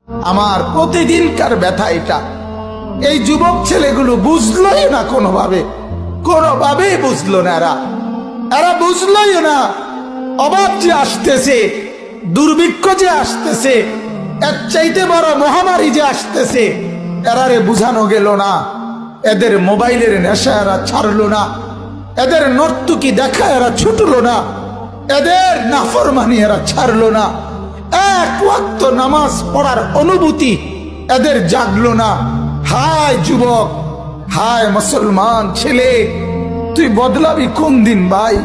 আমার প্রতিদিনকার ব্যথা এটা। এই যুবক ছেলেগুলো বুঝলোই না, কোনোভাবেই বুঝলো না। এরা বুঝলোই না অভাব যে আসতেছে, দুর্ভিক্ষ যে আসতেছে, এর চাইতে বড় মহামারী যে আসতেছে, এরারে বুঝানো গেল না। এদের মোবাইলের নেশা এরা ছাড়লো না, এদের নর্তকী দেখা এরা ছুটলো না, এদের নাফরমানি এরা ছাড়লো না, এক ওয়াক্ত নামাজ পড়ার অনুভূতি এদের জাগলো না। হায় যুবক, হায় মুসলমান ছেলে, তুই বদলাবি কোন দিন ভাই?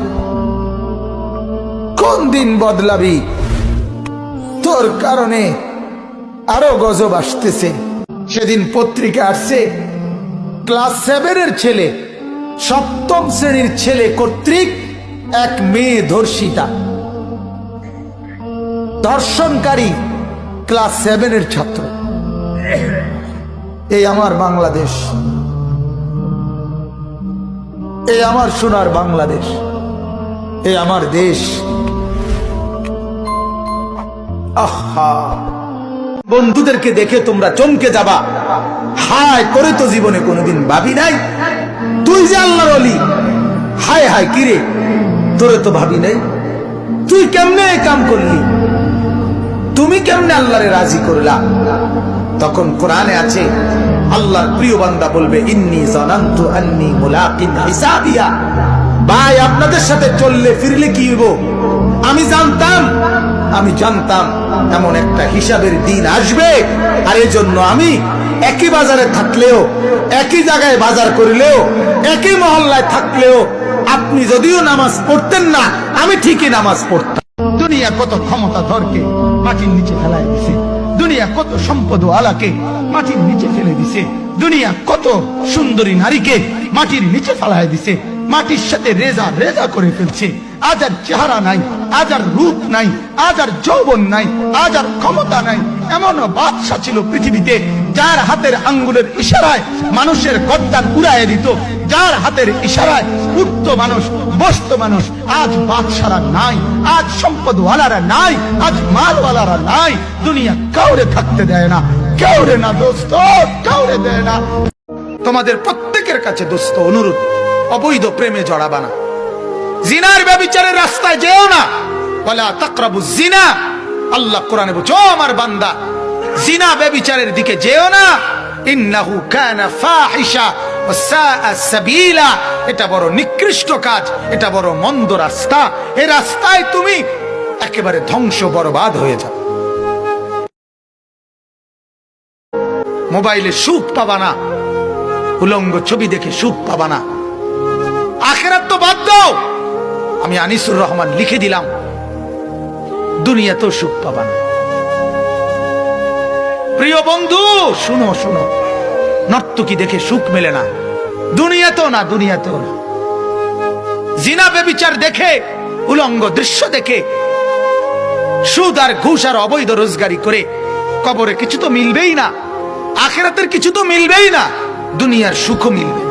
কোন দিন বদলাবি? তোর কারণে আরো গজব আসতেছে। সেদিন পত্রিকা আসছে, ক্লাস 7-এর ছেলে, 7ম শ্রেণীর ছেলে কর্তৃক এক মেয়ে ধর্ষিতা, ধর্ষণকারী ক্লাস 7-এর ছাত্র। এই আমার বাংলাদেশ, এই আমার সোনার বাংলাদেশ, এই আমার দেশ। আহা, বন্ধুদেরকে দেখে তোমরা চমকে যাবা। হায় করে তো জীবনে কোনোদিন ভাবি নাই তুই যে আল্লাহর ওলি। হায় হায় কিরে, তোরে তো ভাবি নাই তুই কেমনে কাম করলি, তুমি কেমনে আল্লাহরে রাজি করলা। তখন কোরআনে আছে, আল্লাহর প্রিয় বান্দা বলবে, ইন্নী জানান্তু আন্নী মুলাকিন হিসাবিয়া। ভাই, আপনাদের সাথে চললে ফিরলে কি হইব, আমি জানতাম এমন একটা হিসাবের দিন আসবে। আর এজন্য আমি একই বাজারে থাকলেও, একই জায়গায় বাজার করলেও, একই মহল্লায় থাকলেও, আপনি যদিও নামাজ পড়তেন না, আমি ঠিকই নামাজ পড়তাম। দুনিয়া কত ক্ষমতা ধরকে মাটির নিচে ফেলায় দিছে, দুনিয়া কত সম্পদ আলাকে মাটির নিচে ফেলে দিছে, দুনিয়া কত সুন্দরী নারীকে মাটির নিচে ফেলায় দিছে, মাটির সাথে রেজা করে ফেলছে। আজ আর চেহারা নাই, আজ আর রূপ নাই, আজ আর যৌবন নাই, আজ আর ক্ষমতা নাই। এমন বাদশা ছিল পৃথিবীতে, যার হাতের আঙ্গুলের ইশারায় মানুষের গর্দান উড়াইয়া দিত, যার হাতের ইশারায় উঠত মানুষ, বসত মানুষ। আজ বাদশারা নাই, আজ সম্পদওয়ালারা নাই, আজ মালওয়ালারা নাই। দুনিয়া কাউরে থাকতে দেয় না, কাউরে না দোস্ত, কাউরে দেয় না। তোমাদের প্রত্যেকের কাছে দোস্ত অনুরোধ, অবৈধ প্রেমে জড়াবা না, জিনার ব্যভিচারের রাস্তায় যেও না। ওয়ালা তাকরাবুজ জিনা, আল্লাহ কোরআনে বলছে, ও আমার বান্দা, জিনা ব্যভিচারের দিকে যেও না। ইন্নাহু কানা ফাহিশা ওয়া সাআ সাবিলা, এটা বড় নিকৃষ্ট কাজ, এটা বড় মন্দ রাস্তা। এই রাস্তায় তুমি একেবারে ধ্বংস বরবাদ হয়ে যাবে। মোবাইলে সুখ পাবা না, উলঙ্গ ছবি দেখে সুখ পাবা না। আখিরাত তো বাদ দাও, আমি আনিসুর রহমান লিখে দিলাম, দুনিয়াতেও সুখ পাবা না। প্রিয় বন্ধু, শুনো, নর্তকী দেখে সুখ মেলে না, দুনিয়াতেও না। জিনা ব্যভিচার দেখে, উলঙ্গ দৃশ্য দেখে, সুদ আর ঘুষ আর অবৈধ রোজগারি করে কবরে কিছু তো মিলবেই না, আখিরাতের কিছু তো মিলবেই না, দুনিয়ার সুখও মিলবে।